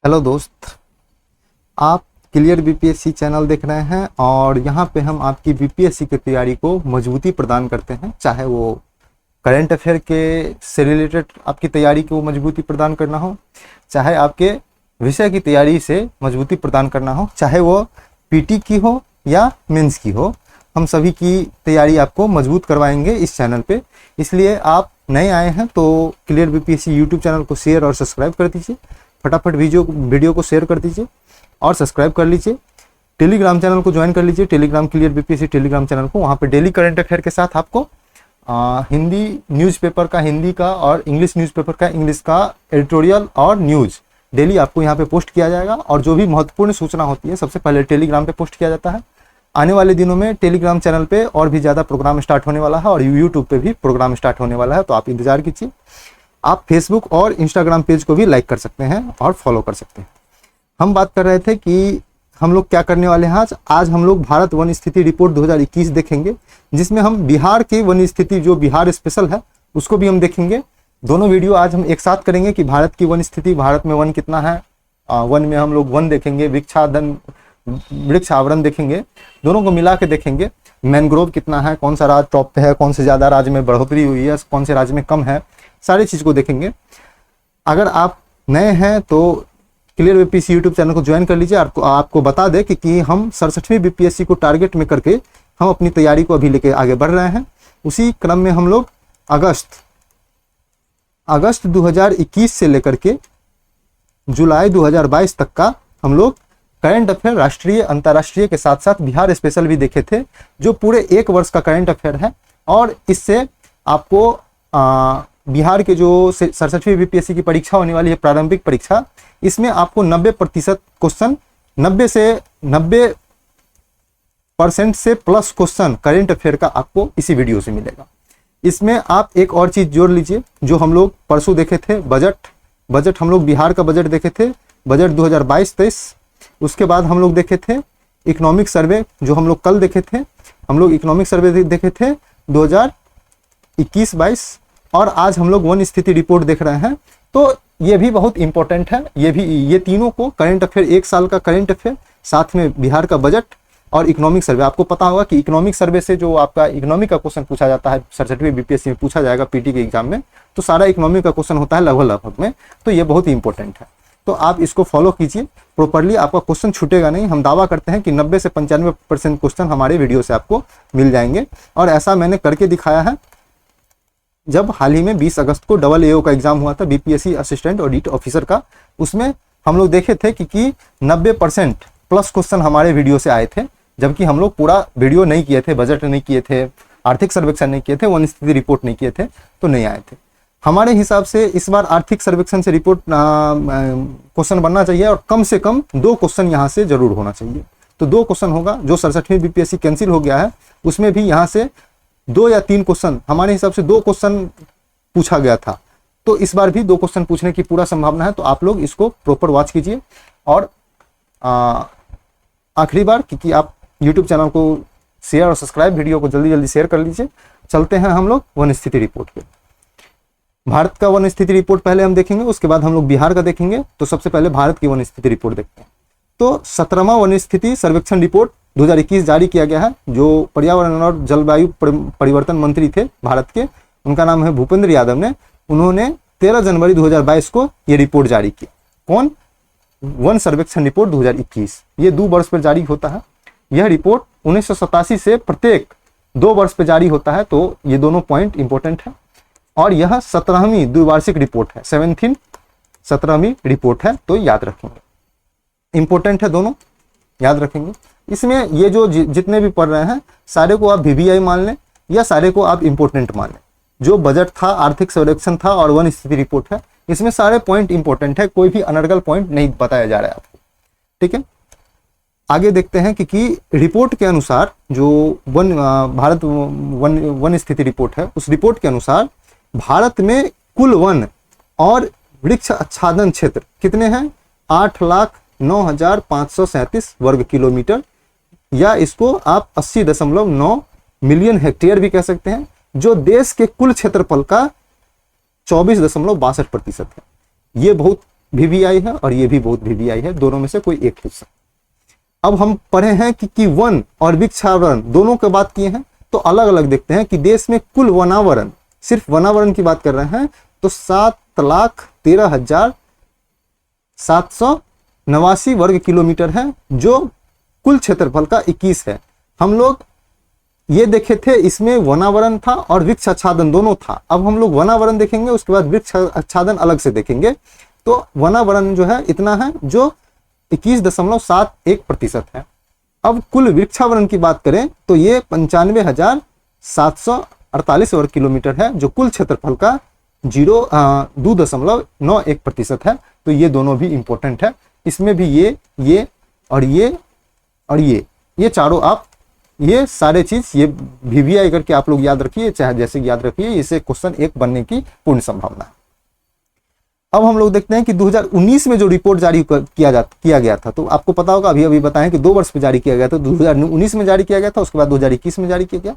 Hello दोस्त, आप clear BPSC channel देख रहे हैं और यहाँ पे हम आपकी बीपीएससी की तैयारी को मजबूती प्रदान करते हैं। चाहे वो करंट अफेयर के से रिलेटेड आपकी तैयारी को मजबूती प्रदान करना हो, चाहे आपके विषय की तैयारी से मजबूती प्रदान करना हो, चाहे वो पीटी की हो या मेंस की हो, हम सभी की तैयारी आपको मजबूत करवाएंगे इस चैनल पे। इसलिए आप नए आए हैं तो क्लियर बीपीएससी यूट्यूब चैनल को शेयर और सब्सक्राइब कर दीजिए। फटाफट वीडियो को शेयर कर दीजिए और सब्सक्राइब कर लीजिए। टेलीग्राम चैनल को ज्वाइन कर लीजिए, Telegram clear BPSC Telegram channel को। वहाँ पे डेली करंट अफेयर के साथ आपको हिंदी न्यूज़पेपर का हिंदी का और इंग्लिश न्यूज़पेपर का इंग्लिश का एडिटोरियल और न्यूज़ डेली आपको यहाँ पे पोस्ट किया जाएगा। और जो भी महत्वपूर्ण सूचना होती है सबसे पहले टेलीग्राम पे पोस्ट किया जाता है। आने वाले दिनों में टेलीग्राम चैनल पे और भी ज़्यादा प्रोग्राम स्टार्ट होने वाला है और यूट्यूब पे भी प्रोग्राम स्टार्ट होने वाला है, तो आप इंतजार कीजिए। आप फेसबुक और इंस्टाग्राम पेज को भी लाइक कर सकते हैं और फॉलो कर सकते हैं। हम बात कर रहे थे कि हम लोग क्या करने वाले हैं आज हम लोग भारत वन स्थिति रिपोर्ट 2021 देखेंगे, जिसमें हम बिहार की वन स्थिति जो बिहार स्पेशल है उसको भी हम देखेंगे। दोनों वीडियो आज हम एक साथ करेंगे कि भारत की वन स्थिति, भारत में वन कितना है, वन में हम लोग वन देखेंगे, वृक्ष आवरण देखेंगे, दोनों को मिला के देखेंगे। मैनग्रोव कितना है, कौन सा राज्य टॉप पे है, कौन से ज़्यादा राज्य में बढ़ोतरी हुई है, कौन से राज्य में कम है, सारी चीज़ को देखेंगे। अगर आप नए हैं तो क्लियर बीपीएससी यूट्यूब चैनल को ज्वाइन कर लीजिए। आपको बता दें कि हम 67वीं बीपीएससी को टारगेट में करके हम अपनी तैयारी को अभी लेके आगे बढ़ रहे हैं। उसी क्रम में हम लोग अगस्त 2021 से लेकर के जुलाई 2022 तक का हम लोग करंट अफेयर राष्ट्रीय अंतर्राष्ट्रीय के साथ साथ बिहार स्पेशल भी देखे थे, जो पूरे एक वर्ष का करंट अफेयर है। और इससे आपको बिहार के जो 67वीं बीपीएससी की परीक्षा होने वाली है, प्रारंभिक परीक्षा, इसमें आपको 90% क्वेश्चन, 90% से प्लस क्वेश्चन करंट अफेयर का आपको इसी वीडियो से मिलेगा। इसमें आप एक और चीज जोड़ लीजिए, जो हम लोग परसों देखे थे, बजट हम लोग बिहार का बजट देखे थे, बजट 2022-23। उसके बाद हम लोग देखे थे इकोनॉमिक सर्वे, जो हम लोग कल देखे थे, हम लोग इकोनॉमिक सर्वे देखे थे 2021-22। और आज हम लोग वन स्थिति रिपोर्ट देख रहे हैं, तो ये भी बहुत इंपॉर्टेंट है। ये तीनों को करंट अफेयर, एक साल का करंट अफेयर, साथ में बिहार का बजट और इकोनॉमिक सर्वे। आपको पता होगा कि इकोनॉमिक सर्वे से जो आपका इकोनॉमिक का क्वेश्चन पूछा जाता है 67वीं बीपीएससी में पूछा जाएगा पीटी के एग्जाम में, तो सारा इकोनॉमिक का क्वेश्चन होता है लगभग में, तो ये बहुत ही इंपॉर्टेंट है। तो आप इसको फॉलो कीजिए प्रॉपरली, आपका क्वेश्चन छूटेगा नहीं। हम दावा करते हैं कि 90 से 95% क्वेश्चन हमारे वीडियो से आपको मिल जाएंगे। और ऐसा मैंने करके दिखाया है जब हाल ही में 20 अगस्त को AAO का एग्जाम हुआ था, बीपीएससी असिस्टेंट ऑडिट ऑफिसर का। उसमें हम लोग देखे थे कि 90% प्लस क्वेश्चन हमारे वीडियो से आए थे, जबकि हम लोग पूरा वीडियो नहीं किए थे, बजट नहीं किए थे, आर्थिक सर्वेक्षण नहीं किए थे, वन स्थिति रिपोर्ट नहीं किए थे, तो नहीं आए थे। हमारे हिसाब से इस बार आर्थिक सर्वेक्षण से रिपोर्ट क्वेश्चन बनना चाहिए और कम से कम 2 क्वेश्चन यहाँ से जरूर होना चाहिए। तो 2 क्वेश्चन होगा। जो 67वीं बीपीएससी कैंसिल हो गया है उसमें भी यहाँ से 2 या 3 क्वेश्चन, हमारे हिसाब से 2 क्वेश्चन पूछा गया था, तो इस बार भी 2 क्वेश्चन पूछने की पूरा संभावना है। तो आप लोग इसको प्रॉपर वॉच कीजिए। और आखिरी बार कि आप यूट्यूब चैनल को शेयर और सब्सक्राइब, वीडियो को जल्दी शेयर कर लीजिए। चलते हैं हम लोग वन स्थिति रिपोर्ट पे। भारत का वन स्थिति रिपोर्ट पहले हम देखेंगे, उसके बाद हम लोग बिहार का देखेंगे। तो सबसे पहले भारत की वन स्थिति रिपोर्ट देखते हैं। तो 17वां वन स्थिति सर्वेक्षण रिपोर्ट 2021 जारी किया गया है। जो पर्यावरण और जलवायु परिवर्तन मंत्री थे भारत के, उनका नाम है भूपेंद्र यादव ने, उन्होंने 13 जनवरी 2022 को ये रिपोर्ट जारी की। कौन? वन सर्वेक्षण रिपोर्ट 2021। ये 2 वर्ष पर जारी होता है। यह रिपोर्ट 1987 से प्रत्येक 2 वर्ष पर जारी होता है, तो ये दोनों पॉइंट इंपॉर्टेंट है। और यह 17वीं द्विवार्षिक रिपोर्ट है, 17वीं रिपोर्ट है, तो याद रखेंगे। इंपॉर्टेंट है, दोनों याद रखेंगे। इसमें ये जो जितने भी पढ़ रहे हैं सारे को आप VVI मान लें या सारे को आप इंपॉर्टेंट मान लें। जो बजट था, आर्थिक सर्वेक्षण था और वन स्थिति रिपोर्ट है, इसमें सारे पॉइंट इंपॉर्टेंट है, कोई भी अनर्गल पॉइंट नहीं बताया जा रहा है आपको। ठीक है, आगे देखते हैं कि रिपोर्ट के अनुसार जो भारत वन स्थिति रिपोर्ट है, उस रिपोर्ट के अनुसार भारत में कुल वन और वृक्ष आच्छादन क्षेत्र कितने हैं? 8,09,537 वर्ग किलोमीटर, या इसको आप 80.9 मिलियन हेक्टेयर भी कह सकते हैं, जो देश के कुल क्षेत्रफल का 24.62% है। ये बहुत वीवीआई है और ये भी बहुत वीवीआई है, दोनों में से कोई एक हिस्सा। अब हम पढ़े हैं कि वन और वृक्षावरण दोनों की बात किए हैं, तो अलग अलग देखते हैं कि देश में कुल वनावरण, सिर्फ वनावरण की बात कर रहे हैं तो 7,13,789 वर्ग किलोमीटर है, जो कुल क्षेत्रफल का 21 है। हम लोग ये देखे थे, इसमें वनावरण था और वृक्ष आच्छादन दोनों था। अब हम लोग वनावरण देखेंगे, उसके बाद वृक्ष आच्छादन अलग से देखेंगे। तो वनावरण जो है इतना है, जो 21.71% है। अब कुल वृक्षावरण की बात करें तो ये 95,748 वर्ग किलोमीटर है, जो कुल क्षेत्रफल का 2.91% है। तो ये दोनों भी इंपॉर्टेंट है। इसमें भी ये और ये और ये चारों आप ये सारे चीज ये वीवीआई करके आप लोग याद रखिए, चाहे जैसे याद रखिए, इसे क्वेश्चन एक बनने की पूर्ण संभावना है। अब हम लोग देखते हैं कि 2019 में जो रिपोर्ट जारी किया गया था, तो आपको पता होगा, अभी बताएं कि 2 वर्ष में जारी किया गया था। 2019 में जारी किया गया था, उसके बाद 2021 में जारी किया गया।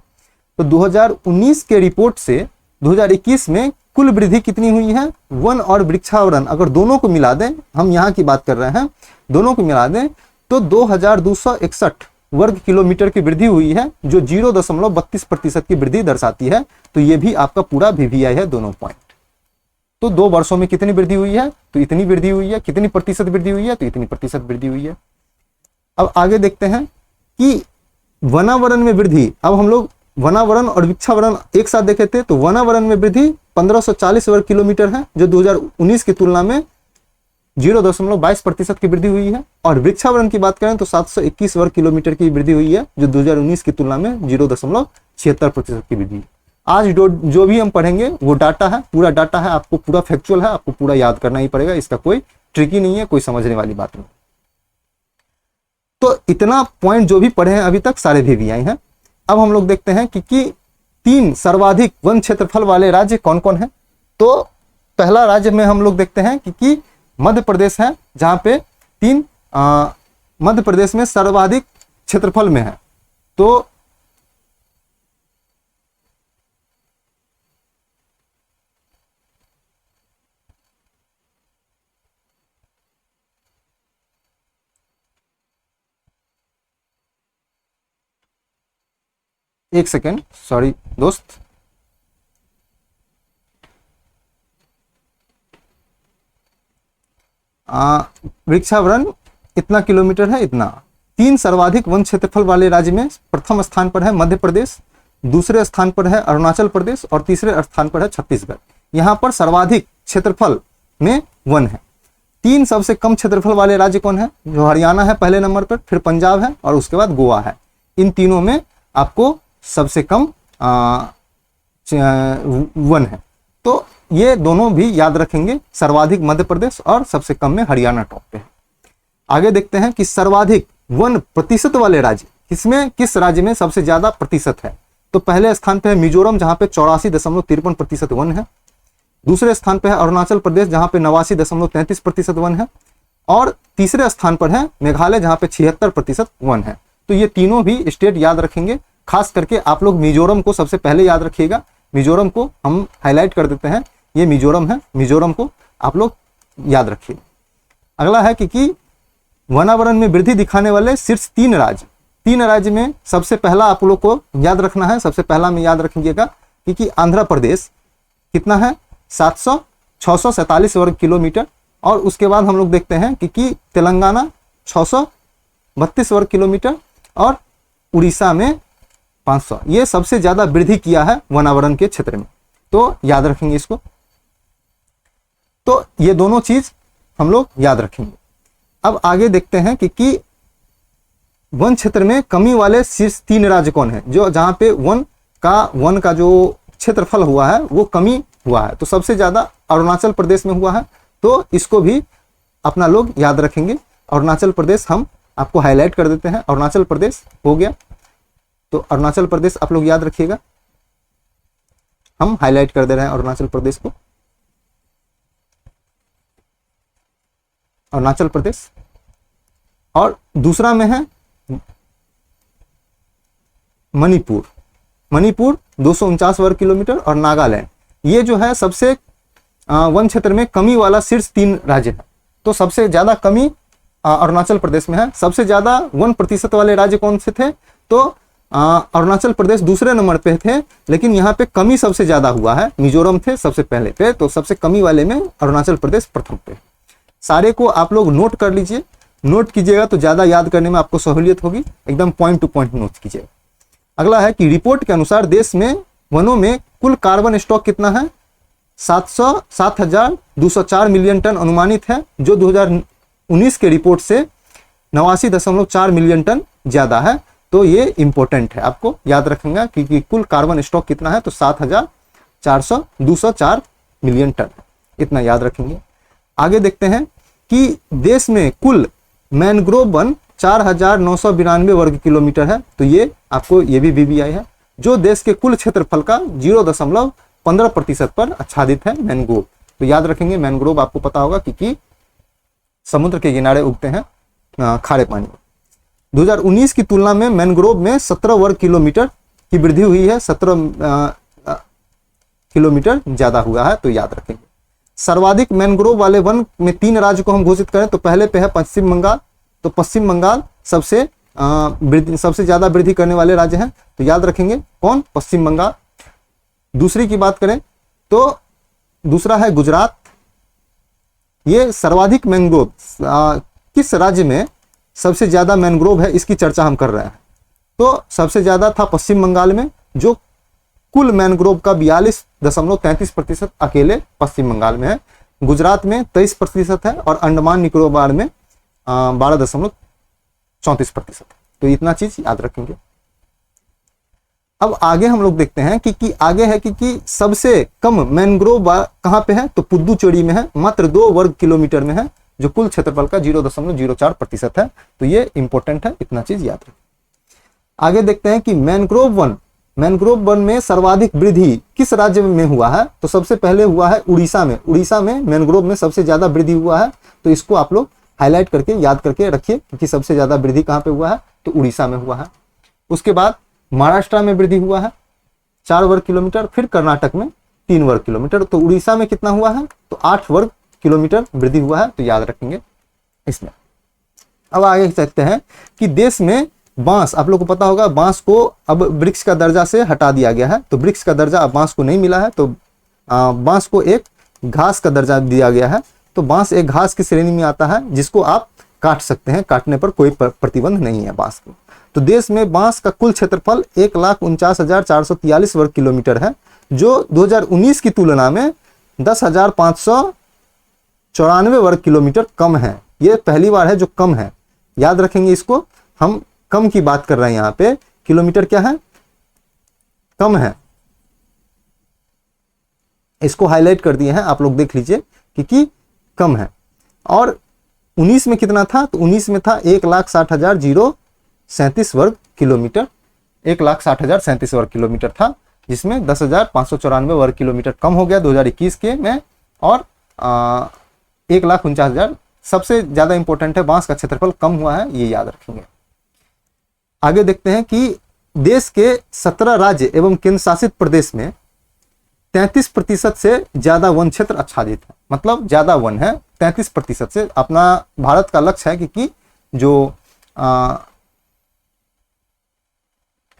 तो 2019 के रिपोर्ट से 2021 में कुल वृद्धि कितनी हुई है, वन और वृक्षावरण अगर दोनों को मिला दें, हम यहाँ की बात कर रहे हैं, दोनों को मिला दें तो 2261 वर्ग किलोमीटर की वृद्धि हुई है, जो 0.32% की वृद्धि दर्शाती है। तो ये भी आपका पूरा वीवीआई है, दोनों पॉइंट। तो 2 वर्षों में कितनी वृद्धि हुई है, तो इतनी वृद्धि हुई है। कितनी प्रतिशत वृद्धि हुई है, तो इतनी प्रतिशत वृद्धि हुई है। अब आगे देखते हैं कि वनावरण में वृद्धि। अब हम लोग वनावरण और वृक्षावरण एक साथ देखे थे, तो वनावरण में वृद्धि 1540 वर्ग किलोमीटर है, जो 2019 की तुलना में 0.22% की वृद्धि हुई है। और वृक्षावरण की बात करें तो 721 वर्ग किलोमीटर की वृद्धि हुई है, जो 2019 की तुलना में 0.76% की वृद्धि। आज जो भी हम पढ़ेंगे वो डाटा है, पूरा डाटा है, आपको पूरा फैक्चुअल है, आपको पूरा याद करना ही पड़ेगा, इसका कोई ट्रिकी नहीं है, कोई समझने वाली बात नहीं। तो इतना पॉइंट जो भी पढ़े हैं अभी तक सारे वीवीआई हैं। अब हम लोग देखते हैं कि 3 सर्वाधिक वन क्षेत्रफल वाले राज्य कौन कौन है। तो पहला राज्य में हम लोग देखते हैं कि मध्य प्रदेश है, जहां पे मध्य प्रदेश में सर्वाधिक क्षेत्रफल में है। तो एक सेकेंड, सॉरी दोस्त, वृक्षावरण इतना किलोमीटर है, इतना। 3 सर्वाधिक वन क्षेत्रफल वाले राज्य में प्रथम स्थान पर है मध्य प्रदेश, दूसरे स्थान पर है अरुणाचल प्रदेश और तीसरे स्थान पर है छत्तीसगढ़। यहाँ पर सर्वाधिक क्षेत्रफल में वन है। 3 सबसे कम क्षेत्रफल वाले राज्य कौन है, जो हरियाणा है पहले नंबर पर, फिर पंजाब है और उसके बाद गोवा है। इन तीनों में आपको सबसे कम वन है। तो ये दोनों भी याद रखेंगे, सर्वाधिक मध्य प्रदेश और सबसे कम में हरियाणा टॉप पे है। आगे देखते हैं कि सर्वाधिक वन प्रतिशत वाले राज्य, किस राज्य में सबसे ज्यादा प्रतिशत है। तो पहले स्थान पे है मिजोरम, जहां पे 84.53% वन है। दूसरे स्थान पे है अरुणाचल प्रदेश, जहां पे 89.33% वन है। और तीसरे स्थान पर है मेघालय, जहां पे 76% वन है। तो ये तीनों भी स्टेट याद रखेंगे। खास करके आप लोग मिजोरम को सबसे पहले याद रखिएगा। मिजोरम को हम हाईलाइट कर देते हैं, ये मिजोरम है, मिजोरम को आप लोग याद रखिए। अगला है कि वनावरण में वृद्धि दिखाने वाले शीर्ष 3 राज्य में सबसे पहला आप लोग को याद रखना है। सबसे पहला में याद रखिएगा कि आंध्र प्रदेश कितना है, 647 वर्ग किलोमीटर। और उसके बाद हम लोग देखते हैं कि तेलंगाना 632 वर्ग किलोमीटर और उड़ीसा में 500। ये सबसे ज्यादा वृद्धि किया है वनावरण के क्षेत्र में, तो याद रखेंगे इसको। तो ये दोनों चीज हम लोग याद रखेंगे। अब आगे देखते हैं कि वन क्षेत्र में कमी वाले शीर्ष 3 राज्य कौन है, जो जहां पे वन का जो क्षेत्रफल हुआ है वो कमी हुआ है। तो सबसे ज्यादा अरुणाचल प्रदेश में हुआ है, तो इसको भी अपना लोग याद रखेंगे। अरुणाचल प्रदेश हम आपको हाईलाइट कर देते हैं। अरुणाचल प्रदेश हो गया, तो अरुणाचल प्रदेश आप लोग याद रखिएगा, हम हाईलाइट कर दे रहे हैं अरुणाचल प्रदेश को। अरुणाचल प्रदेश। और दूसरा में है मणिपुर 249 वर्ग किलोमीटर और नागालैंड। ये जो है सबसे वन क्षेत्र में कमी वाला शीर्ष 3 राज्य है। तो सबसे ज्यादा कमी अरुणाचल प्रदेश में है। सबसे ज्यादा 1% वाले राज्य कौन से थे? तो अरुणाचल प्रदेश दूसरे नंबर पे थे, लेकिन यहाँ पे कमी सबसे ज्यादा हुआ है। मिजोरम थे सबसे पहले पे, तो सबसे कमी वाले में अरुणाचल प्रदेश प्रथम पे। सारे को आप लोग नोट कर लीजिए, नोट कीजिएगा तो ज्यादा याद करने में आपको सहूलियत होगी। एकदम पॉइंट टू पॉइंट नोट कीजिएगा। अगला है कि रिपोर्ट के अनुसार देश में वनों में कुल कार्बन स्टॉक कितना है? 7,204 मिलियन टन अनुमानित है, जो 2019 के रिपोर्ट से 89.4 मिलियन टन ज्यादा है। तो ये इंपॉर्टेंट है, आपको याद रखेंगे कि कुल कार्बन स्टॉक कितना है, तो 7,204 मिलियन टन, इतना याद रखेंगे। आगे देखते हैं कि देश में कुल मैनग्रोव वन 4,992 वर्ग किलोमीटर है, तो ये आपको ये भी BBI है, जो देश के कुल क्षेत्रफल का 0.15% पर आच्छादित है मैनग्रोव। तो याद रखेंगे, मैनग्रोव आपको पता होगा कि समुद्र के किनारे उगते हैं खारे पानी में। 2019 की तुलना में मैनग्रोव में 17 वर्ग किलोमीटर की वृद्धि हुई है, 17 किलोमीटर ज्यादा हुआ है, तो याद रखेंगे। सर्वाधिक मैनग्रोव वाले वन में 3 राज्य को हम घोषित करें तो पहले पे है पश्चिम बंगाल। तो पश्चिम बंगाल सबसे ज्यादा वृद्धि करने वाले राज्य हैं, तो याद रखेंगे कौन? पश्चिम बंगाल। दूसरी की बात करें तो दूसरा है गुजरात। ये सर्वाधिक मैंग्रोव किस राज्य में सबसे ज्यादा मैंग्रोव है, इसकी चर्चा हम कर रहे हैं। तो सबसे ज्यादा था पश्चिम बंगाल में, जो कुल मैंग्रोव का 42.33% अकेले पश्चिम बंगाल में है। गुजरात में 23% है और अंडमान निकोबार में 12.34%। तो इतना चीज याद रखेंगे। अब आगे हम लोग देखते हैं कि आगे है कि सबसे कम मैनग्रोव कहां पे है? तो पुदुचेरी में है, मात्र 2 वर्ग किलोमीटर में है, जो कुल क्षेत्रफल का 0.04% है। तो ये इंपॉर्टेंट है, इतना चीज याद रखें। आगे देखते हैं कि मैनग्रोव वन में सर्वाधिक वृद्धि किस राज्य में हुआ है? तो सबसे पहले हुआ है उड़ीसा में। उड़ीसा में मैनग्रोव में सबसे ज्यादा वृद्धि हुआ है, तो इसको आप लोग हाईलाइट करके याद करके रखिए कि सबसे ज्यादा वृद्धि कहां पे हुआ है, तो उड़ीसा में हुआ है। उसके बाद महाराष्ट्र में वृद्धि हुआ है 4 वर्ग किलोमीटर, फिर कर्नाटक में 3 वर्ग किलोमीटर। तो उड़ीसा में कितना हुआ है? तो 8 वर्ग किलोमीटर वृद्धि हुआ है, तो याद रखेंगे इसमें। अब आगे चलते हैं कि देश में बांस, आप लोग को पता होगा बांस को अब वृक्ष का दर्जा से हटा दिया गया है। तो वृक्ष का दर्जा अब बांस को नहीं मिला है, तो बांस को एक घास का दर्जा दिया गया है। तो बांस एक घास की श्रेणी में आता है, जिसको आप काट सकते हैं, काटने पर कोई प्रतिबंध नहीं है बांस को। तो देश में बांस का कुल क्षेत्रफल 1,49,443 वर्ग किलोमीटर है, जो 2019 की तुलना में 10,594 वर्ग किलोमीटर कम है। ये पहली बार है जो कम है, याद रखेंगे इसको। हम कम की बात कर रहे हैं, यहाँ पे किलोमीटर क्या है? कम है, इसको हाईलाइट कर दिए हैं, आप लोग देख लीजिए कि कम है। और 19 में कितना था? तो 19 में था 1,60,037 वर्ग किलोमीटर, 1,60,037 वर्ग किलोमीटर था, जिसमें 10,594 वर्ग किलोमीटर कम हो गया 2021 के में, और 1,49,000 सबसे ज्यादा इंपॉर्टेंट है, बांस का क्षेत्रफल कम हुआ है, ये याद रखेंगे। आगे देखते हैं कि देश के 17 राज्य एवं केंद्र शासित प्रदेश में 33% से ज्यादा वन क्षेत्र आच्छादित है, मतलब ज्यादा वन है 33% से। अपना भारत का लक्ष्य है कि जो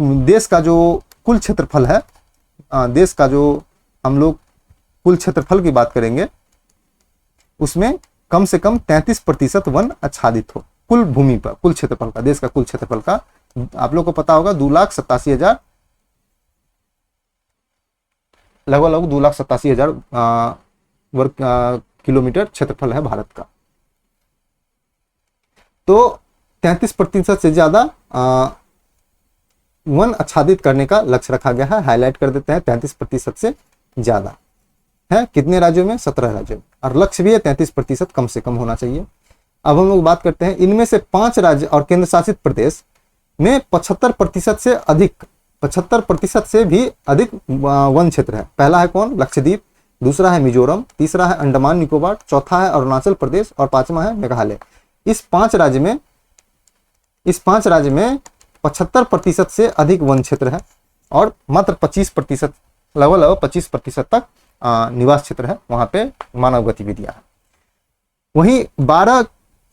देश का जो कुल क्षेत्रफल है, देश का जो हम लोग कुल क्षेत्रफल की बात करेंगे, उसमें कम से कम 33% वन आच्छादित हो कुल भूमि पर, कुल क्षेत्रफल का, देश का कुल क्षेत्रफल का। आप लोग को पता होगा 2,87,000, लगभग 2,87,000 वर्ग किलोमीटर क्षेत्रफल है भारत का। तो 33% से ज्यादा वन आच्छादित करने का लक्ष्य रखा गया है, हाईलाइट कर देते हैं। 33% से ज्यादा है कितने राज्यों में? 17 राज्यों में, और लक्ष्य भी है 33% कम से कम होना चाहिए। अब हम लोग बात करते हैं, इनमें से 5 राज्य और केंद्र शासित प्रदेश में 75% से अधिक, 75% से भी अधिक वन क्षेत्र है। पहला है कौन? लक्षद्वीप, दूसरा है मिजोरम, तीसरा है अंडमान निकोबार, चौथा है अरुणाचल प्रदेश और 5वां है मेघालय। इस 5 राज्य में 75% से अधिक वन क्षेत्र है, और मात्र 25%, लगभग 25% तक निवास क्षेत्र है, वहां पे मानव गतिविधियां है। वहीं 12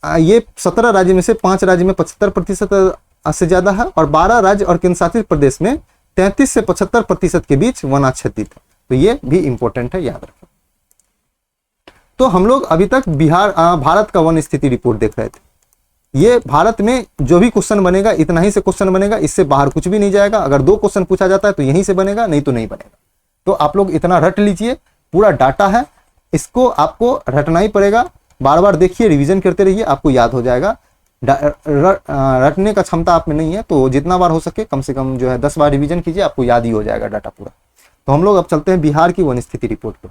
ये 17 राज्य में से 5 राज्य में 75% से ज्यादा है, और 12 राज्य और केंद्र शासित प्रदेश में 33 से 75% के बीच वन आच्छादित है। तो ये भी इंपॉर्टेंट है, याद रखें। तो हम लोग अभी तक भारत का वन स्थिति रिपोर्ट देख रहे थे। ये भारत में जो भी क्वेश्चन बनेगा इतना ही से क्वेश्चन बनेगा, इससे बाहर कुछ भी नहीं जाएगा। अगर 2 क्वेश्चन पूछा जाता है तो यहीं से बनेगा, नहीं तो नहीं बनेगा। तो आप लोग इतना रट लीजिए, पूरा डाटा है, इसको आपको रटना ही पड़ेगा। बार बार देखिए, रिवीजन करते रहिए, आपको याद हो जाएगा। रटने का क्षमता आप में नहीं है तो जितना बार हो सके कम से कम जो है 10 बार रिवीजन कीजिए, आपको याद ही हो जाएगा डाटा पूरा। तो हम लोग अब चलते हैं बिहार की वन स्थिति रिपोर्ट पर।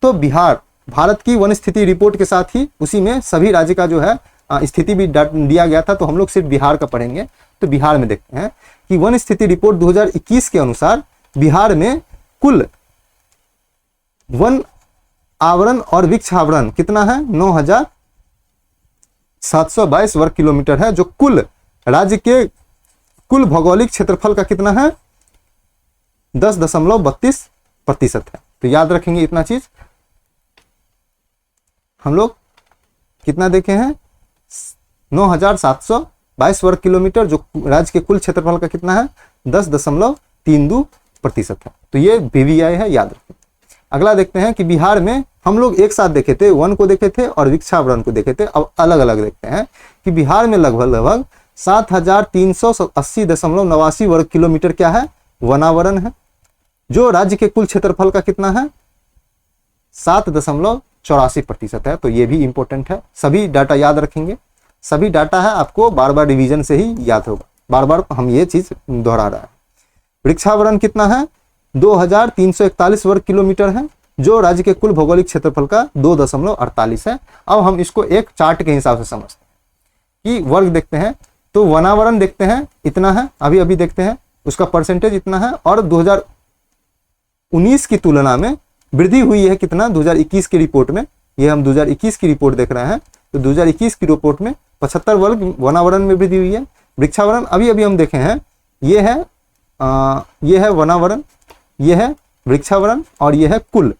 तो बिहार भारत की वन स्थिति रिपोर्ट के साथ ही उसी में सभी राज्य का जो है स्थिति भी दिया गया था, तो हम लोग सिर्फ बिहार का पढ़ेंगे। तो बिहार में देखते हैं कि वन स्थिति रिपोर्ट 2021 के अनुसार बिहार में कुल वन आवरण और वृक्ष आवरण कितना है? 9,722 वर्ग किलोमीटर है, जो कुल राज्य के कुल भौगोलिक क्षेत्रफल का कितना है? 10.32% है। तो याद रखेंगे इतना चीज। हम लोग कितना देखे हैं? 9,722 वर्ग किलोमीटर, जो राज्य के कुल क्षेत्रफल का कितना है? 10.32% है। तो ये BVI है, याद रखें। अगला देखते हैं कि बिहार में हम लोग एक साथ देखे थे, वन को देखे थे और वृक्षावरण को देखे थे। अब अलग अलग देखते हैं कि बिहार में लगभग 7,380.89 वर्ग किलोमीटर क्या है? वनावरण है, जो राज्य के कुल क्षेत्रफल का कितना है? 7.84% है। तो ये भी इंपॉर्टेंट है, सभी डाटा याद रखेंगे। सभी डाटा है, आपको बार बार रिवीजन से ही याद होगा, बार बार हम ये चीज दोहरा रहे हैं। वृक्षावरण कितना है? 2,341 वर्ग किलोमीटर है, जो राज्य के कुल भौगोलिक क्षेत्रफल का 2.48 है। अब हम इसको एक चार्ट के हिसाब से समझते हैं कि वर्ग देखते हैं। तो वनावरण देखते हैं, इतना है, अभी अभी देखते हैं उसका परसेंटेज इतना है, और 2019 की तुलना में वृद्धि हुई है कितना? 2021 की रिपोर्ट में, ये हम 2021 की रिपोर्ट देख रहे हैं, तो 2021 की रिपोर्ट में 75 वर्ग वनावरण में वृद्धि हुई है। वृक्षावरण अभी अभी हम देखे हैं, ये है वनावरण, ये है वृक्षावरण, और ये है कुल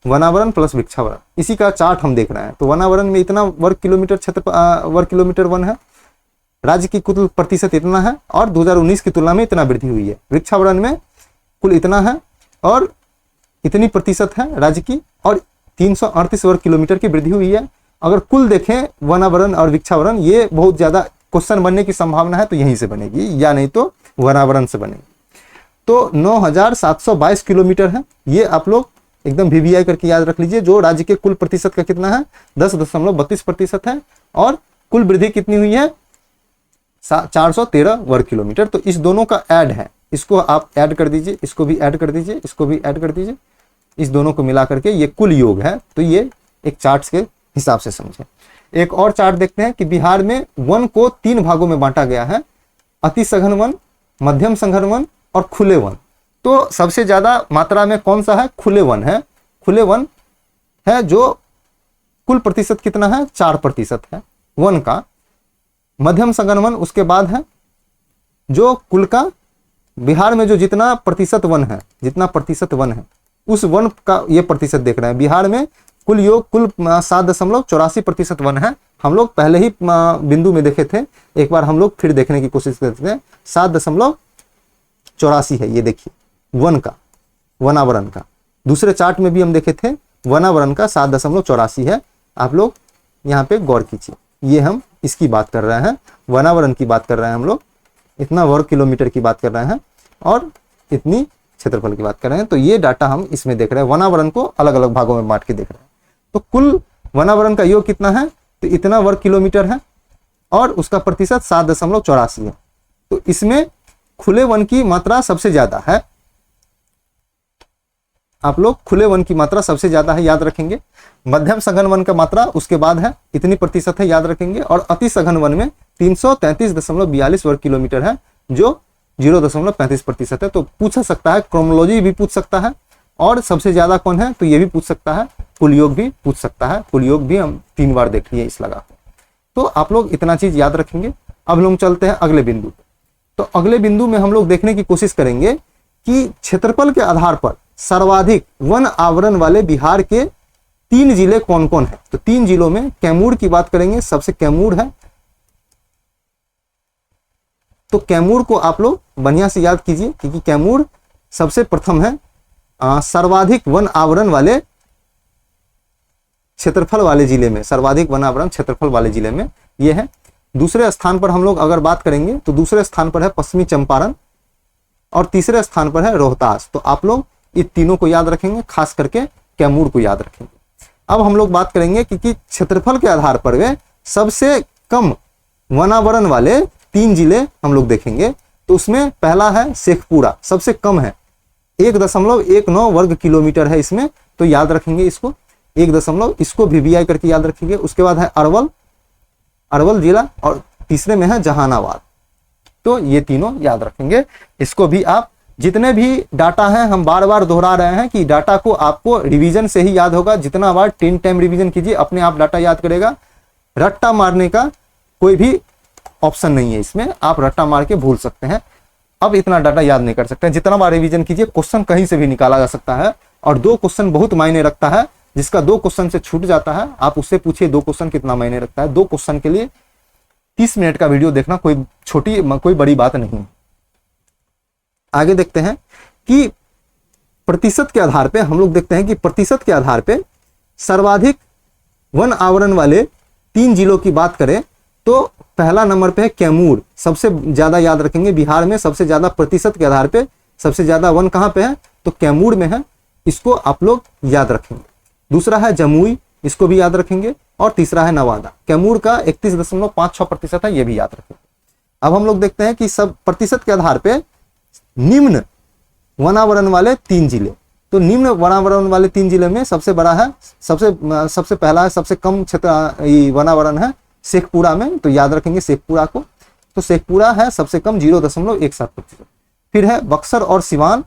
वनावरण प्लस वृक्षावरण। इसी का चार्ट हम देख रहे हैं। तो वनावरण में इतना वर्ग किलोमीटर वन है, राज्य की कुल प्रतिशत इतना है, और 2019 की तुलना में इतना वृद्धि हुई है। वृक्षावरण में कुल इतना है और इतनी प्रतिशत है राज्य की, और 338 वर्ग किलोमीटर की वृद्धि हुई है। अगर कुल देखें वनावरण और वृक्षावरण, ये बहुत ज्यादा क्वेश्चन बनने की संभावना है, तो यहीं से बनेगी, या नहीं तो वनावरण से बनेगी। तो 9,722 किलोमीटर है, ये आप लोग एकदम VVI करके याद रख लीजिए। जो राज्य के कुल प्रतिशत का कितना है? 10.32% है, और कुल वृद्धि कितनी हुई है? 413 वर्ग किलोमीटर। तो इस दोनों का ऐड है, इसको आप ऐड कर दीजिए, इसको भी ऐड कर दीजिए, इसको भी ऐड कर दीजिए, इस दोनों को मिला करके ये कुल योग है। तो ये एक चार्ट के हिसाब से समझे। एक और चार्ट देखते हैं कि बिहार में वन को 3 भागों में बांटा गया है: अति सघन वन, मध्यम सघन वन और खुले वन। तो सबसे ज्यादा मात्रा में कौन सा है? खुले वन है। खुले वन है, जो कुल प्रतिशत कितना है? 4% है वन का। मध्यम सघन वन उसके बाद है, जो कुल का बिहार में जो जितना प्रतिशत वन है, उस वन का ये प्रतिशत देख रहे हैं। बिहार में कुल योग कुल 7.84% वन है। हम लोग पहले ही बिंदु में देखे थे, एक बार हम लोग फिर देखने की कोशिश करते हैं। 7.84 है, ये देखिए वन का, वनावरण का। दूसरे चार्ट में भी हम देखे थे, वनावरण का 7.84 है। आप लोग यहाँ पे गौर कीजिए, ये हम इसकी बात कर रहे हैं, वनावरण की बात कर रहे हैं हम लोग, इतना वर्ग किलोमीटर की बात कर रहे हैं, और इतनी क्षेत्रफल की बात कर रहे हैं। तो ये डाटा हम इसमें देख रहे हैं, वनावरण को अलग अलग भागों में बांट के देख रहे हैं। तो कुल वनावरण का योग कितना है? तो इतना वर्ग किलोमीटर है, और उसका प्रतिशत 7.84 है। तो इसमें खुले वन की मात्रा सबसे ज्यादा है। आप लोग खुले वन की मात्रा सबसे ज्यादा है, याद रखेंगे। मध्यम सघन वन का मात्रा उसके बाद है, इतनी प्रतिशत है, याद रखेंगे। और अति सघन वन में 333.42 वर्ग किलोमीटर है, जो 0.35% है। तो पूछ सकता है, क्रोमोलॉजी भी पूछ सकता है, और सबसे ज्यादा कौन है? तो ये भी पूछ सकता है, कुल योग भी पूछ सकता है। कुल योग भी हम 3 बार देख लिए इस लगा। तो आप लोग इतना चीज याद रखेंगे। अब लोग चलते हैं अगले बिंदु पे। तो अगले बिंदु में हम लोग देखने की कोशिश करेंगे कि क्षेत्रफल के आधार पर सर्वाधिक वन आवरण वाले बिहार के 3 जिले कौन कौन है? तो 3 जिलों में कैमूर की बात करेंगे, सबसे कैमूर है। तो कैमूर को आप लोग बढ़िया से याद कीजिए, क्योंकि कैमूर सबसे प्रथम है सर्वाधिक वन आवरण वाले क्षेत्रफल वाले जिले में, सर्वाधिक वन आवरण क्षेत्रफल वाले जिले में ये है। दूसरे स्थान पर हम लोग अगर बात करेंगे तो दूसरे स्थान पर है पश्चिमी चंपारण और तीसरे स्थान पर है रोहतास। तो आप लोग इन तीनों को याद रखेंगे, खास करके कैमूर को याद रखेंगे। अब हम लोग बात करेंगे कि क्षेत्रफल के आधार पर वे सबसे कम वनावरण वाले 3 जिले हम लोग देखेंगे। तो उसमें पहला है शेखपुरा, सबसे कम है, 1.19 वर्ग किलोमीटर है इसमें, तो याद रखेंगे इसको 1 इसको VVI करके याद रखेंगे। उसके बाद है अरवल जिला और तीसरे में है जहानाबाद। तो ये तीनों याद रखेंगे। इसको भी आप जितने भी डाटा हैं हम बार बार दोहरा रहे हैं कि डाटा को आपको रिवीजन से ही याद होगा। जितना बार 10 टाइम रिवीजन कीजिए अपने आप डाटा याद करेगा। रट्टा मारने का कोई भी ऑप्शन नहीं है इसमें, आप रट्टा मार के भूल सकते हैं। अब इतना डाटा याद नहीं कर सकते हैं, जितना बार रिवीजन कीजिए क्वेश्चन कहीं से भी निकाला जा सकता है। और 2 क्वेश्चन बहुत मायने रखता है। जिसका 2 क्वेश्चन से छूट जाता है आप उससे पूछिए 2 क्वेश्चन कितना मायने रखता है। 2 क्वेश्चन के लिए 30 मिनट का वीडियो देखना कोई बड़ी बात नहीं। आगे देखते हैं कि प्रतिशत के आधार पे हम लोग देखते हैं कि प्रतिशत के आधार पे सर्वाधिक वन आवरण वाले 3 जिलों की बात करें तो पहला नंबर पे है कैमूर, सबसे ज्यादा याद रखेंगे। बिहार में सबसे ज्यादा प्रतिशत के आधार पे सबसे ज्यादा वन कहां पे है? तो कैमूर में है, इसको आप लोग याद रखेंगे। दूसरा है जमुई, इसको भी याद रखेंगे। और तीसरा है नवादा। कैमूर का 31.56% है, ये भी याद रखेंगे। अब हम लोग देखते हैं कि सब प्रतिशत के आधार पे निम्न वनावरण वाले 3 जिले। तो निम्न वनावरण वाले 3 जिले में सबसे बड़ा है, सबसे पहला है, सबसे कम क्षेत्र वनावरण है शेखपुरा में, तो याद रखेंगे शेखपुरा को। तो शेखपुरा है सबसे कम 0.17%। फिर है बक्सर और सिवान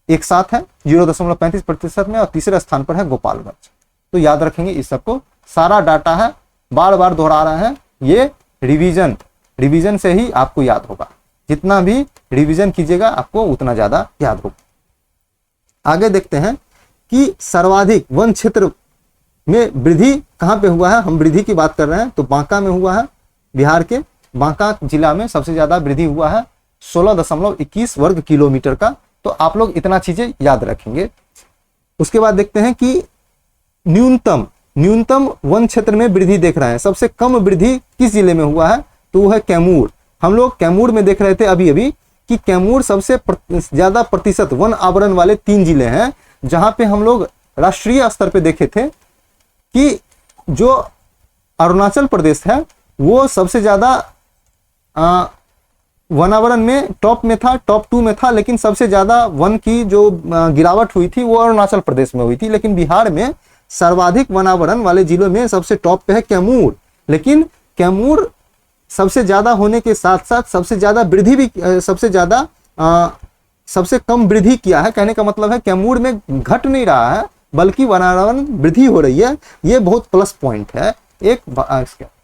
एक साथ है 0.35% में। और तीसरे स्थान पर है गोपालगंज। तो याद रखेंगे इस सबको। सारा डाटा है, बार बार दोहरा रहे हैं, ये रिवीजन से ही आपको याद होगा। जितना भी रिवीजन कीजिएगा आपको उतना ज्यादा याद होगा। आगे देखते हैं कि सर्वाधिक वन क्षेत्र में वृद्धि कहां पे हुआ है। हम वृद्धि की बात कर रहे हैं तो बांका में हुआ है। बिहार के बांका जिला में सबसे ज्यादा वृद्धि हुआ है 16.21 वर्ग किलोमीटर का। तो आप लोग इतना चीजें याद रखेंगे। उसके बाद देखते हैं कि न्यूनतम वन क्षेत्र में वृद्धि देख रहे हैं। सबसे कम वृद्धि किस जिले में हुआ है? तो वो है कैमूर। हम लोग कैमूर में देख रहे थे अभी कि कैमूर सबसे ज्यादा प्रतिशत वन आवरण वाले 3 जिले हैं। जहां पे हम लोग राष्ट्रीय स्तर पे देखे थे कि जो अरुणाचल प्रदेश है वो सबसे ज्यादा वनावरण में टॉप में था, टॉप 2 में था। लेकिन सबसे ज्यादा वन की जो गिरावट हुई थी वो अरुणाचल प्रदेश में हुई थी। लेकिन बिहार में सर्वाधिक वनावरण वाले जिलों में सबसे टॉप पे है कैमूर। लेकिन कैमूर सबसे ज्यादा होने के साथ साथ सबसे ज्यादा वृद्धि भी सबसे कम वृद्धि किया है। कहने का मतलब है कैमूर में घट नहीं रहा है बल्कि वनावरण वृद्धि हो रही है। ये बहुत प्लस पॉइंट है एक।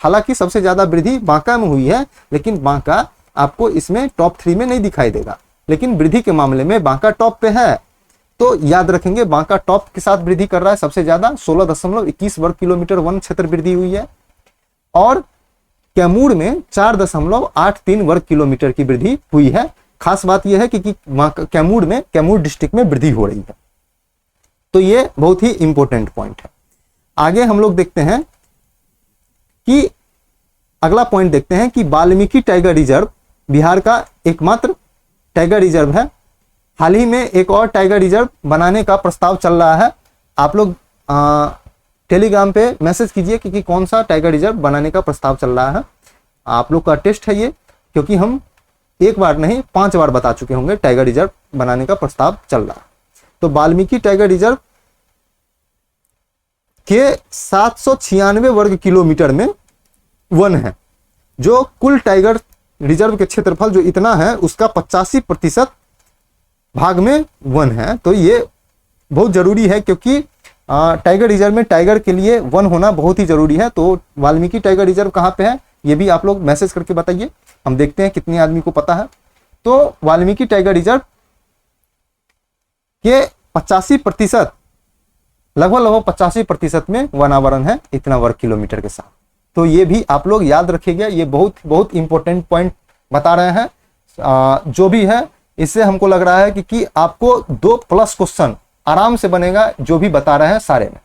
हालांकि सबसे ज्यादा वृद्धि बांका में हुई है, लेकिन बांका आपको इसमें टॉप 3 में नहीं दिखाई देगा। लेकिन वृद्धि के मामले में बांका टॉप पे है। तो याद रखेंगे बांका टॉप के साथ वृद्धि कर रहा है सबसे ज्यादा 16.21 वर्ग किलोमीटर वन क्षेत्र वृद्धि हुई है। और कैमूर में 4.83 वर्ग किलोमीटर की वृद्धि हुई है। खास बात यह है कि कैमूर डिस्ट्रिक्ट में वृद्धि हो रही है। तो ये बहुत ही इंपॉर्टेंट पॉइंट है। आगे हम लोग देखते हैं कि अगला पॉइंट देखते हैं कि वाल्मीकि टाइगर रिजर्व बिहार का एकमात्र टाइगर रिजर्व है। हाल ही में एक और टाइगर रिजर्व बनाने का प्रस्ताव चल रहा है। आप लोग टेलीग्राम पे मैसेज कीजिए कि कौन सा टाइगर रिजर्व बनाने का प्रस्ताव चल रहा है। आप लोग का टेस्ट है ये, क्योंकि हम एक बार नहीं 5 बार बता चुके होंगे टाइगर रिजर्व बनाने का प्रस्ताव चल रहा है। तो वाल्मीकि टाइगर रिजर्व के 796 वर्ग किलोमीटर में वन है। जो कुल टाइगर रिजर्व के क्षेत्रफल जो इतना है उसका 85% भाग में वन है। तो ये बहुत जरूरी है, क्योंकि टाइगर रिजर्व में टाइगर के लिए वन होना बहुत ही जरूरी है। तो वाल्मीकि टाइगर रिजर्व कहाँ पे है ये भी आप लोग मैसेज करके बताइए, हम देखते हैं कितने आदमी को पता है। तो वाल्मीकि टाइगर रिजर्व के 85% लगभग लगभग 85% में वनावरण है इतना वर्ग किलोमीटर के साथ। तो ये भी आप लोग याद रखिएगा, ये बहुत बहुत इंपॉर्टेंट पॉइंट बता रहे हैं। जो भी है इससे हमको लग रहा है कि आपको 2+ क्वेश्चन आराम से बनेगा जो भी बता रहे हैं सारे में।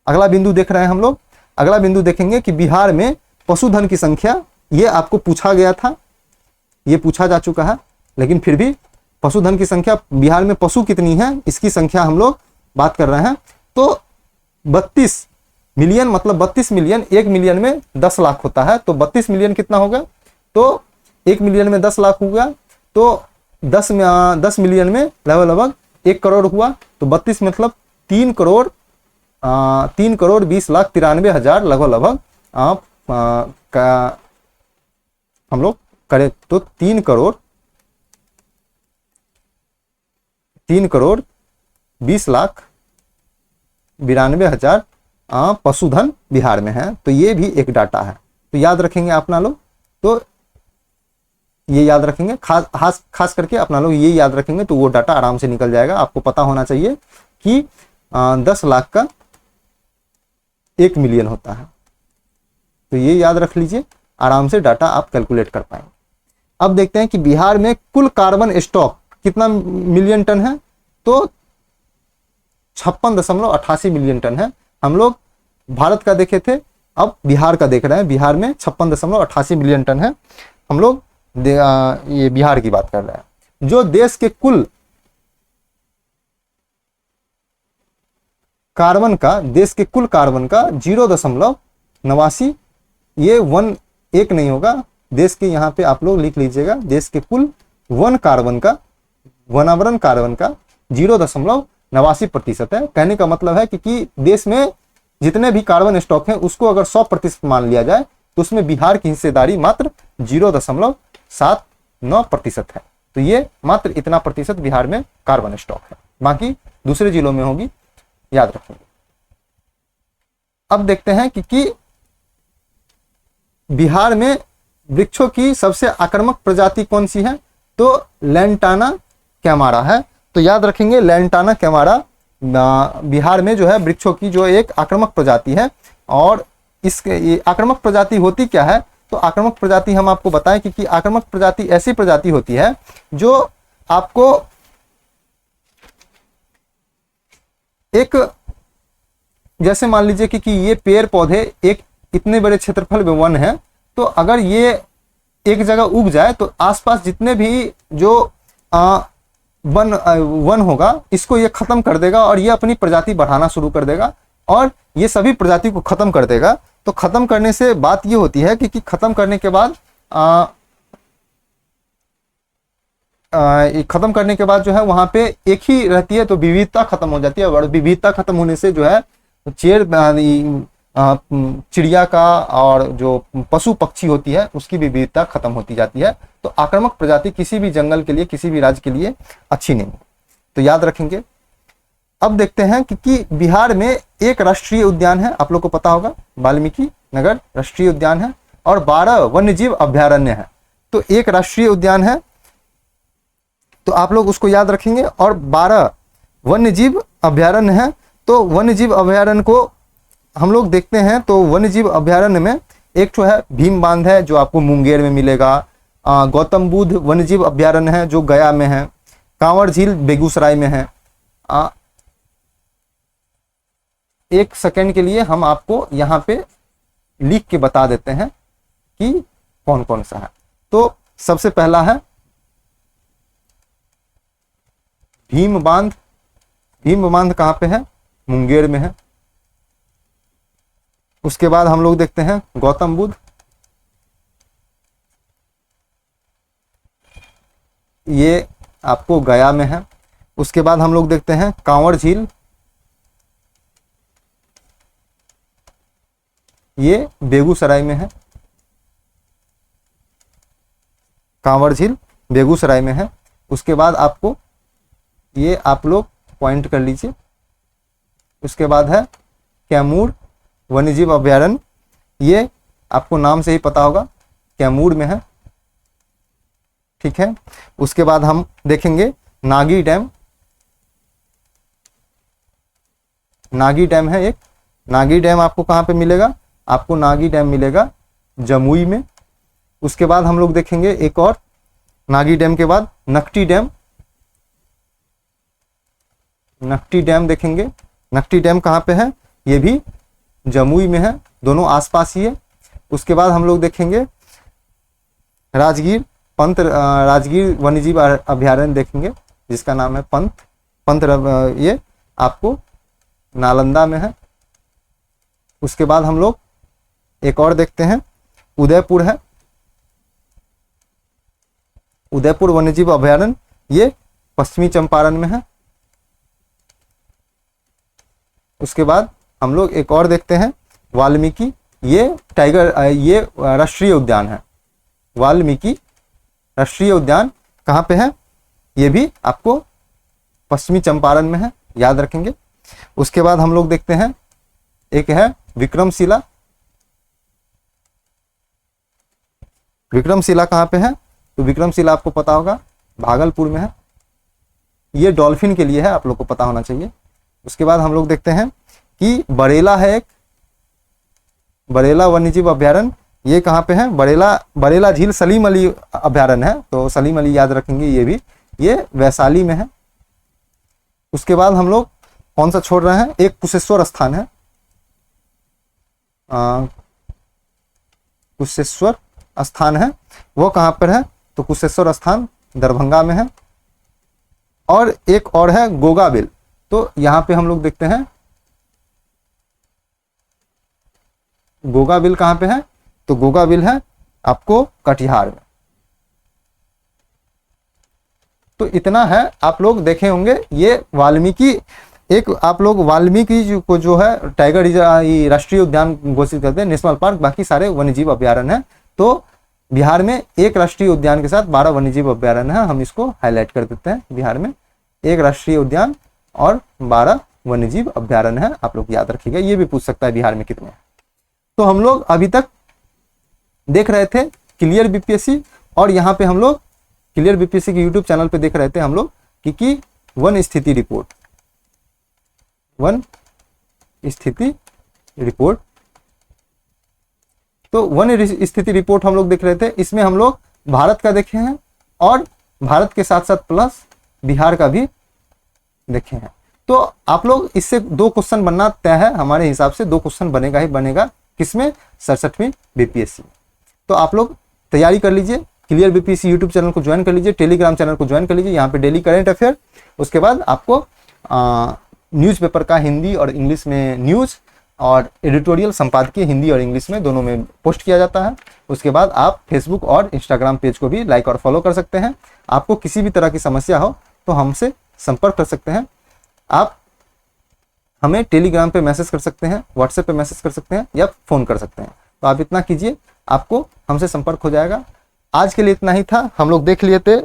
अगला बिंदु देख रहे हैं हम लोग। अगला बिंदु देखेंगे कि बिहार में पशुधन की संख्या, ये आपको पूछा गया था, ये पूछा जा चुका है, लेकिन फिर भी पशुधन की संख्या बिहार में पशु कितनी है इसकी संख्या हम लोग बात कर रहे हैं। तो 32 मिलियन, मतलब 32 मिलियन, 1 मिलियन में 10 लाख होता है, तो 32 मिलियन कितना होगा, तो 1 मिलियन में 10 लाख होगा, तो 10 मिलियन में लगभग 1 करोड़ हुआ, तो 32 मतलब 3,20,93,हजार लगभग का हम लोग करें तो 3,20,92,हजार पशुधन बिहार में है। तो ये भी एक डाटा है, तो याद रखेंगे अपना लोग। तो ये याद रखेंगे, खास करके अपना लोग ये याद रखेंगे तो वो डाटा आराम से निकल जाएगा। आपको पता होना चाहिए कि 10 लाख का 1 मिलियन होता है, तो ये याद रख लीजिए, आराम से डाटा आप कैलकुलेट कर पाएंगे। अब देखते हैं कि बिहार में कुल कार्बन स्टॉक कितना मिलियन टन है, तो 56.88 मिलियन टन है। हम लोग भारत का देखे थे, अब बिहार का देख रहे हैं। बिहार में 56.88 मिलियन टन है। हम लोग ये बिहार की बात कर रहे हैं। जो देश के कुल कार्बन का 0.89, ये 1 नहीं होगा, देश के यहाँ पे आप लोग लिख लीजिएगा, देश के कुल वनावरण कार्बन का 0.89% है। कहने का मतलब है कि देश में जितने भी कार्बन स्टॉक हैं उसको अगर 100% मान लिया जाए तो उसमें बिहार की हिस्सेदारी मात्र 0.79% है। तो ये मात्र इतना प्रतिशत बिहार में कार्बन स्टॉक है, बाकी दूसरे जिलों में होगी, याद रखेंगे। अब देखते हैं कि बिहार में वृक्षों की सबसे आक्रामक प्रजाति कौन सी है, तो लैंटाना कैमारा है। तो याद रखेंगे, लैंटाना कैमारा बिहार में जो है वृक्षों की जो एक आक्रामक प्रजाति है। और इसके आक्रामक प्रजाति होती क्या है, तो आक्रामक प्रजाति हम आपको बताएं कि आक्रामक प्रजाति ऐसी प्रजाति होती है जो आपको एक, जैसे मान लीजिए कि ये पेड़ पौधे एक इतने बड़े क्षेत्रफल में वन है, तो अगर ये एक जगह उग जाए तो आसपास जितने भी जो वन होगा इसको ये खत्म कर देगा और ये अपनी प्रजाति बढ़ाना शुरू कर देगा और ये सभी प्रजाति को खत्म कर देगा। तो खत्म करने से बात ये होती है कि खत्म करने के बाद खत्म करने के बाद जो है वहां पे एक ही रहती है, तो विविधता खत्म हो जाती है। और विविधता खत्म होने से जो है चिड़िया का और जो पशु पक्षी होती है उसकी भी विविधता खत्म होती जाती है। तो आक्रामक प्रजाति किसी भी जंगल के लिए, किसी भी राज्य के लिए अच्छी नहीं, तो याद रखेंगे। अब देखते हैं कि बिहार में एक राष्ट्रीय उद्यान है, आप लोग को पता होगा, वाल्मीकि नगर राष्ट्रीय उद्यान है, और 12 वन्यजीव अभ्यारण्य है। तो एक राष्ट्रीय उद्यान है, तो आप लोग उसको याद रखेंगे, और 12 वन्यजीव अभ्यारण्य है। तो वन्यजीव अभ्यारण्य को हम लोग देखते हैं, तो वन्यजीव अभ्यारण्य में एक तो है भीम बांध है जो आपको मुंगेर में मिलेगा, गौतम बुद्ध वन्यजीव अभ्यारण्य है जो गया में है, कांवर झील बेगूसराय में है। एक सेकंड के लिए हम आपको यहाँ पे लिख के बता देते हैं कि कौन कौन सा है। तो सबसे पहला है भीम बांध। भीम बांध कहाँ पे है, मुंगेर में है। उसके बाद हम लोग देखते हैं गौतम बुद्ध, ये आपको गया में है। उसके बाद हम लोग देखते हैं कांवर झील, ये बेगूसराय में है। कांवर झील बेगूसराय में है। उसके बाद आपको ये आप लोग पॉइंट कर लीजिए। उसके बाद है कैमूर वन्यजीव अभ्यारण्य, ये आपको नाम से ही पता होगा, कैमूर में है, ठीक है। उसके बाद हम देखेंगे नागी डैम, नागी डैम है एक, नागी डैम आपको कहाँ पे मिलेगा, आपको नागी डैम मिलेगा जमुई में। उसके बाद हम लोग देखेंगे एक और, नागी डैम के बाद नकटी डैम, नकटी डैम देखेंगे। नकटी डैम कहाँ पे है, ये भी जमुई में है, दोनों आसपास ही है। उसके बाद हम लोग देखेंगे राजगीर, राजगीर वन्यजीव अभ्यारण्य देखेंगे जिसका नाम है पंत, ये आपको नालंदा में है। उसके बाद हम लोग एक और देखते हैं, उदयपुर है, उदयपुर वन्यजीव अभ्यारण्य, ये पश्चिमी चंपारण में है। उसके बाद हम लोग एक और देखते हैं वाल्मीकि, ये ये राष्ट्रीय उद्यान है, वाल्मीकि राष्ट्रीय उद्यान कहाँ पे है, ये भी आपको पश्चिमी चंपारण में है, याद रखेंगे। उसके बाद हम लोग देखते हैं एक है विक्रमशिला, विक्रमशिला कहाँ पे है, तो विक्रमशिला आपको पता होगा भागलपुर में है, ये डॉल्फिन के लिए है, आप लोग को पता होना चाहिए। उसके बाद हम लोग देखते हैं कि बरेला है एक, बरेला वन्यजीव अभ्यारण्य, ये कहाँ पे है, बरेला झील सलीम अली अभ्यारण्य है, तो सलीम अली याद रखेंगे, ये भी ये वैशाली में है। उसके बाद हम लोग कौन सा छोड़ रहे हैं, एक कुशेश्वर स्थान है, कुशेश्वर स्थान है, वो कहाँ पर है, तो कुशेश्वर स्थान दरभंगा में है। और एक और है गोगाबिल, तो यहाँ पे हम लोग देखते हैं गोगाबिल कहाँ पे है, तो गोगाबिल है आपको कटिहार में। तो इतना है, आप लोग देखे होंगे ये वाल्मीकि, एक आप लोग वाल्मीकि को जो है टाइगर राष्ट्रीय उद्यान घोषित करते हैं, नेशनल पार्क, बाकी सारे वन्यजीव अभ्यारण्य हैं। तो बिहार में एक राष्ट्रीय उद्यान के साथ 12 वन्यजीव अभ्यारण्य है, हम इसको हाईलाइट कर देते हैं। बिहार में एक राष्ट्रीय उद्यान और 12 वन्यजीव अभ्यारण्य है, आप लोग याद रखिएगा, ये भी पूछ सकता है बिहार में कितने हैं। तो हम लोग अभी तक देख रहे थे क्लियर बीपीएससी, और यहाँ पे हम लोग क्लियर बीपीएससी के यूट्यूब चैनल पे देख रहे थे हम लोग कि वन स्थिति रिपोर्ट, वन स्थिति रिपोर्ट। तो वन स्थिति रिपोर्ट हम लोग देख रहे थे, इसमें हम लोग भारत का देखे हैं और भारत के साथ साथ प्लस बिहार का भी देखे हैं। तो आप लोग इससे 2 क्वेश्चन बनना तय है, हमारे हिसाब से 2 क्वेश्चन बनेगा ही बनेगा, किसमें, 67वीं बीपीएससी। तो आप लोग तैयारी कर लीजिए, क्लियर बीपीएससी यूट्यूब चैनल को ज्वाइन कर लीजिए, टेलीग्राम चैनल को ज्वाइन कर लीजिए, यहाँ पे डेली करंट अफेयर, उसके बाद आपको न्यूज़पेपर का हिंदी और इंग्लिश में न्यूज़ और एडिटोरियल संपादकीय हिंदी और इंग्लिश में दोनों में पोस्ट किया जाता है। उसके बाद आप फेसबुक और इंस्टाग्राम पेज को भी लाइक और फॉलो कर सकते हैं। आपको किसी भी तरह की समस्या हो तो हमसे संपर्क कर सकते हैं, आप हमें टेलीग्राम पे मैसेज कर सकते हैं, व्हाट्सएप पे मैसेज कर सकते हैं या फ़ोन कर सकते हैं। तो आप इतना कीजिए, आपको हमसे संपर्क हो जाएगा। आज के लिए इतना ही था, हम लोग देख लिए थे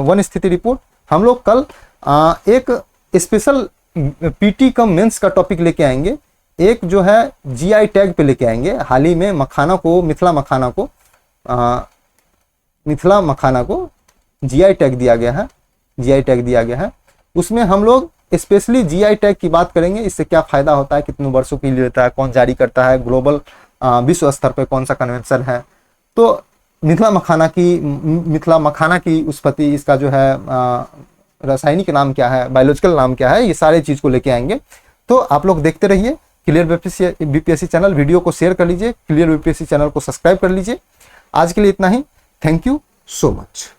वन स्थिति रिपोर्ट। हम लोग कल एक स्पेशल पीटी कम मेंस का टॉपिक लेके आएंगे, एक जो है जीआई टैग पे लेके आएंगे। हाल ही में मखाना को, मिथिला मखाना को जीआई टैग दिया गया है, जीआई टैग दिया गया है। उसमें हम लोग स्पेशली जीआई टैग की बात करेंगे, इससे क्या फ़ायदा होता है, कितने वर्षों के लिए होता है, कौन जारी करता है, ग्लोबल विश्व स्तर पर कौन सा कन्वेंशन है। तो मिथिला मखाना की उत्पत्ति, इसका जो है रासायनिक नाम क्या है, बायोलॉजिकल नाम क्या है, ये सारे चीज़ को लेके आएंगे। तो आप लोग देखते रहिए क्लियर बीपीएससी चैनल, वीडियो को शेयर कर लीजिए, क्लियर बीपीएससी चैनल को सब्सक्राइब कर लीजिए। आज के लिए इतना ही, थैंक यू सो मच।